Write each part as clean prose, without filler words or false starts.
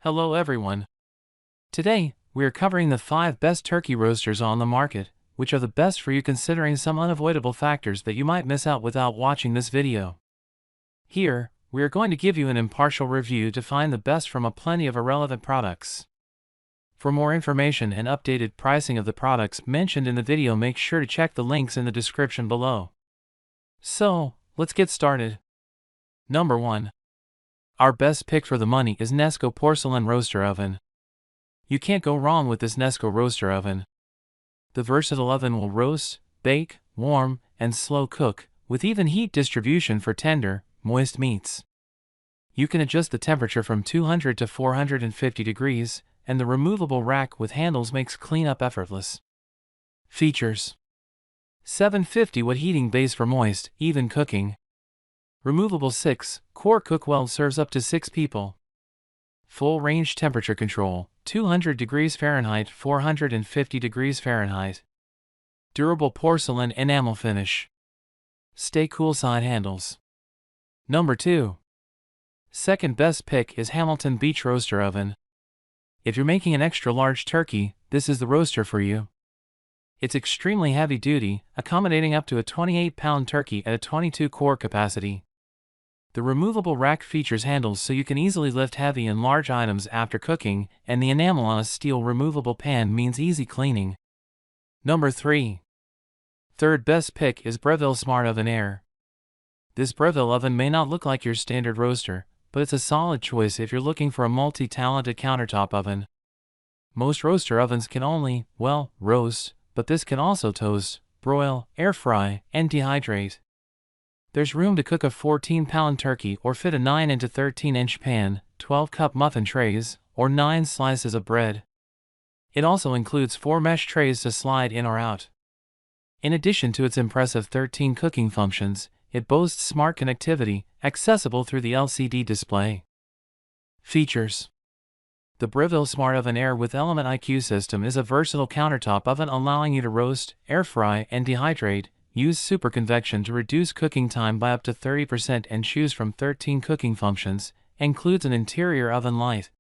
Hello everyone. Today, we are covering the 5 best turkey roasters on the market, which are the best for you considering some unavoidable factors that you might miss out without watching this video. Here, we are going to give you an impartial review to find the best from a plenty of irrelevant products. For more information and updated pricing of the products mentioned in the video, make sure to check the links in the description below. So, let's get started. Number 1. Our best pick for the money is Nesco Porcelain Roaster Oven. You can't go wrong with this Nesco roaster oven. The versatile oven will roast, bake, warm, and slow cook, with even heat distribution for tender, moist meats. You can adjust the temperature from 200 to 450 degrees, and the removable rack with handles makes cleanup effortless. Features: 750-watt heating base for moist, even cooking. Removable 6-quart cookwell serves up to 6 people. Full range temperature control, 200 degrees Fahrenheit, 450 degrees Fahrenheit. Durable porcelain enamel finish. Stay cool side handles. Number 2. Second best pick is Hamilton Beach Roaster Oven. If you're making an extra large turkey, this is the roaster for you. It's extremely heavy duty, accommodating up to a 28-pound turkey at a 22-quart capacity. The removable rack features handles so you can easily lift heavy and large items after cooking, and the enamel on a steel removable pan means easy cleaning. Number 3. Third best pick is Breville Smart Oven Air. This Breville oven may not look like your standard roaster, but it's a solid choice if you're looking for a multi-talented countertop oven. Most roaster ovens can only, roast, but this can also toast, broil, air fry, and dehydrate. There's room to cook a 14-pound turkey or fit a 9 into 13-inch pan, 12-cup muffin trays, or 9 slices of bread. It also includes 4 mesh trays to slide in or out. In addition to its impressive 13 cooking functions, it boasts smart connectivity, accessible through the LCD display. Features: the Breville Smart Oven Air with Element IQ system is a versatile countertop oven allowing you to roast, air fry, and dehydrate. Use super convection to reduce cooking time by up to 30% and choose from 13 cooking functions. Includes an interior oven light.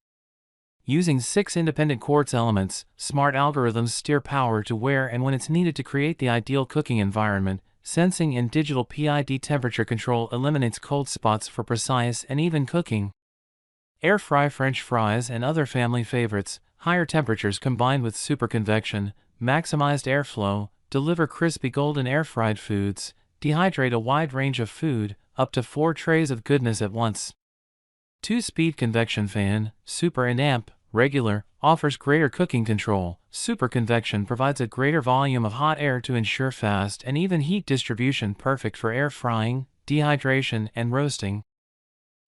Using 6 independent quartz elements, smart algorithms steer power to where and when it's needed to create the ideal cooking environment. Sensing and digital PID temperature control eliminates cold spots for precise and even cooking. Air fry French fries and other family favorites. Higher temperatures combined with super convection, maximized airflow, deliver crispy golden air-fried foods, dehydrate a wide range of food, up to 4 trays of goodness at once. 2-speed convection fan, super and amp, regular, offers greater cooking control. Super convection provides a greater volume of hot air to ensure fast and even heat distribution, perfect for air frying, dehydration, and roasting.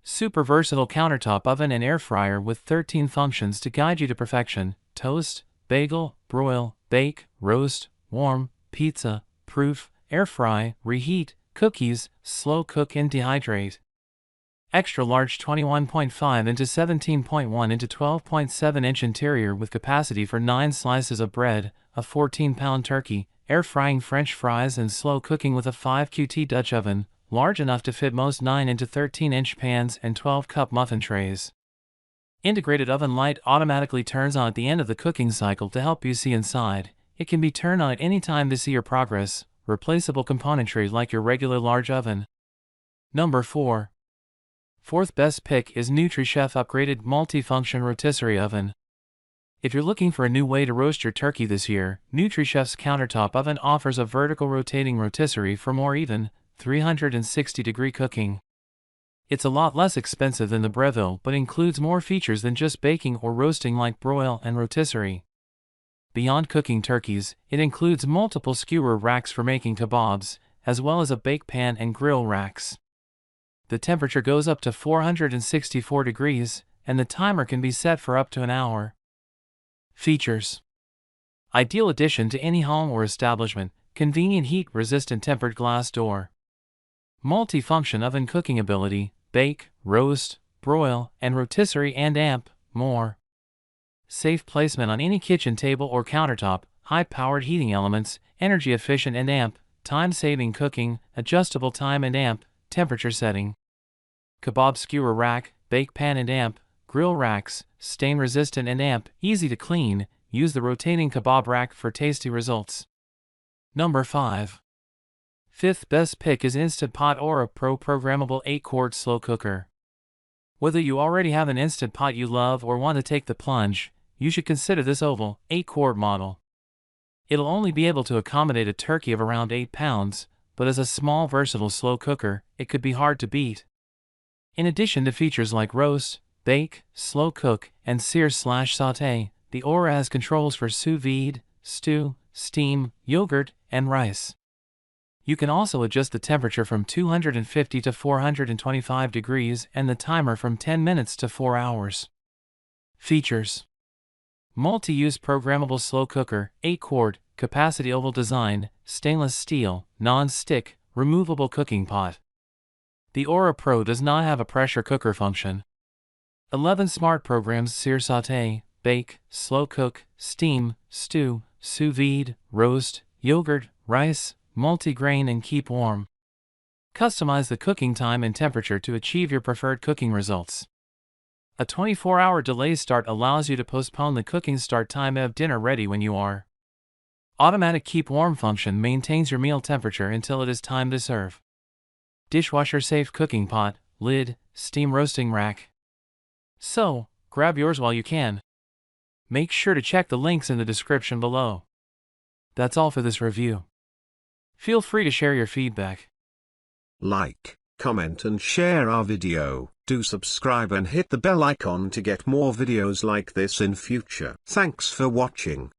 Super versatile countertop oven and air fryer with 13 functions to guide you to perfection: toast, bagel, broil, bake, roast, warm, pizza, proof, air fry, reheat, cookies, slow cook and dehydrate. Extra large 21.5 into 17.1 into 12.7 inch interior with capacity for 9 slices of bread, a 14-pound turkey, air frying French fries and slow cooking with a 5QT Dutch oven, large enough to fit most 9 into 13 inch pans and 12-cup muffin trays. Integrated oven light automatically turns on at the end of the cooking cycle to help you see inside. It can be turned on at any time to see your progress. Replaceable componentry like your regular large oven. Number 4. Fourth best pick is Nutrichef upgraded multifunction rotisserie oven. If you're looking for a new way to roast your turkey this year, Nutrichef's countertop oven offers a vertical rotating rotisserie for more even, 360-degree cooking. It's a lot less expensive than the Breville but includes more features than just baking or roasting like broil and rotisserie. Beyond cooking turkeys, it includes multiple skewer racks for making kebabs, as well as a bake pan and grill racks. The temperature goes up to 464 degrees, and the timer can be set for up to an hour. Features: ideal addition to any home or establishment, convenient heat-resistant tempered glass door. Multi-function oven cooking ability, bake, roast, broil, and rotisserie and amp, more. Safe placement on any kitchen table or countertop, high-powered heating elements, energy-efficient and amp, time-saving cooking, adjustable time and amp, temperature setting. Kebab skewer rack, bake pan and amp, grill racks, stain resistant and amp, easy to clean. Use the rotating kebab rack for tasty results. Number 5. Fifth best pick is Instant Pot Aura Pro Programmable 8-quart slow cooker. Whether you already have an Instant Pot you love or want to take the plunge, you should consider this oval, 8-quart model. It'll only be able to accommodate a turkey of around 8 pounds, but as a small versatile slow cooker, it could be hard to beat. In addition to features like roast, bake, slow cook, and sear/sauté, the Aura has controls for sous vide, stew, steam, yogurt, and rice. You can also adjust the temperature from 250 to 425 degrees and the timer from 10 minutes to 4 hours. Features: multi-use programmable slow cooker, 8-quart, capacity oval design, stainless steel, non-stick, removable cooking pot. The Aura Pro does not have a pressure cooker function. 11 smart programs: sear, sauté, bake, slow cook, steam, stew, sous vide, roast, yogurt, rice, multi-grain, and keep warm. Customize the cooking time and temperature to achieve your preferred cooking results. A 24-hour delay start allows you to postpone the cooking start time of dinner ready when you are. Automatic keep warm function maintains your meal temperature until it is time to serve. Dishwasher safe cooking pot, lid, steam roasting rack. So, grab yours while you can. Make sure to check the links in the description below. That's all for this review. Feel free to share your feedback. Like, comment and share our video. Do subscribe and hit the bell icon to get more videos like this in future. Thanks for watching.